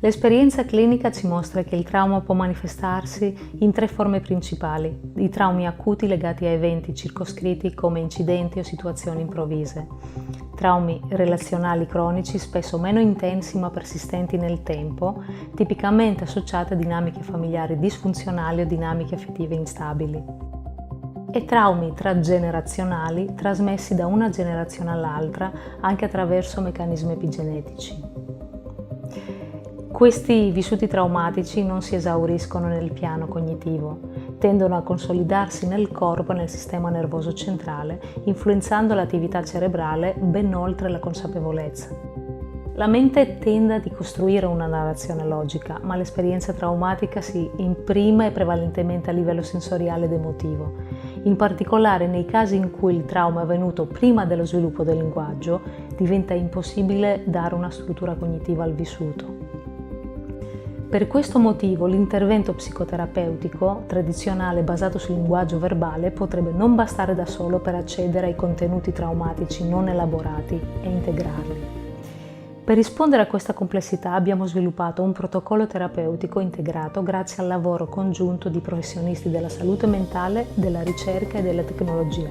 L'esperienza clinica ci mostra che il trauma può manifestarsi in 3 forme principali: i traumi acuti legati a eventi circoscritti come incidenti o situazioni improvvise, traumi relazionali cronici spesso meno intensi ma persistenti nel tempo, tipicamente associati a dinamiche familiari disfunzionali o dinamiche affettive instabili, e traumi transgenerazionali trasmessi da una generazione all'altra anche attraverso meccanismi epigenetici. Questi vissuti traumatici non si esauriscono nel piano cognitivo, tendono a consolidarsi nel corpo e nel sistema nervoso centrale, influenzando l'attività cerebrale ben oltre la consapevolezza. La mente tende a costruire una narrazione logica, ma l'esperienza traumatica si imprime prevalentemente a livello sensoriale ed emotivo. In particolare nei casi in cui il trauma è avvenuto prima dello sviluppo del linguaggio, diventa impossibile dare una struttura cognitiva al vissuto. Per questo motivo l'intervento psicoterapeutico tradizionale basato sul linguaggio verbale potrebbe non bastare da solo per accedere ai contenuti traumatici non elaborati e integrarli. Per rispondere a questa complessità abbiamo sviluppato un protocollo terapeutico integrato grazie al lavoro congiunto di professionisti della salute mentale, della ricerca e della tecnologia.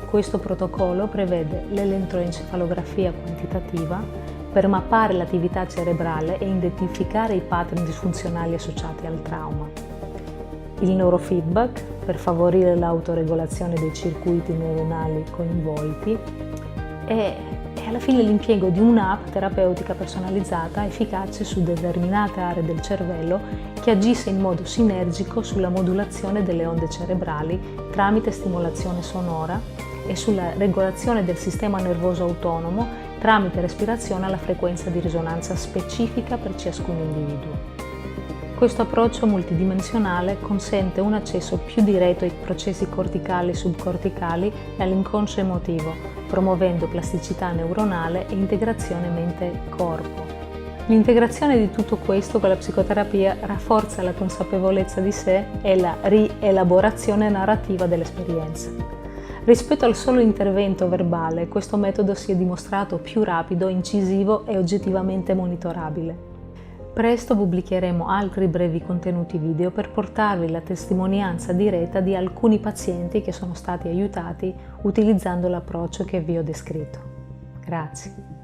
Questo protocollo prevede l'elettroencefalografia quantitativa per mappare l'attività cerebrale e identificare i pattern disfunzionali associati al trauma, il neurofeedback per favorire l'autoregolazione dei circuiti neuronali coinvolti e alla fine l'impiego di un'app terapeutica personalizzata efficace su determinate aree del cervello che agisse in modo sinergico sulla modulazione delle onde cerebrali tramite stimolazione sonora e sulla regolazione del sistema nervoso autonomo tramite respirazione alla frequenza di risonanza specifica per ciascun individuo. Questo approccio multidimensionale consente un accesso più diretto ai processi corticali e subcorticali e all'inconscio emotivo, promuovendo plasticità neuronale e integrazione mente-corpo. L'integrazione di tutto questo con la psicoterapia rafforza la consapevolezza di sé e la rielaborazione narrativa dell'esperienza. Rispetto al solo intervento verbale, questo metodo si è dimostrato più rapido, incisivo e oggettivamente monitorabile. Presto pubblicheremo altri brevi contenuti video per portarvi la testimonianza diretta di alcuni pazienti che sono stati aiutati utilizzando l'approccio che vi ho descritto. Grazie.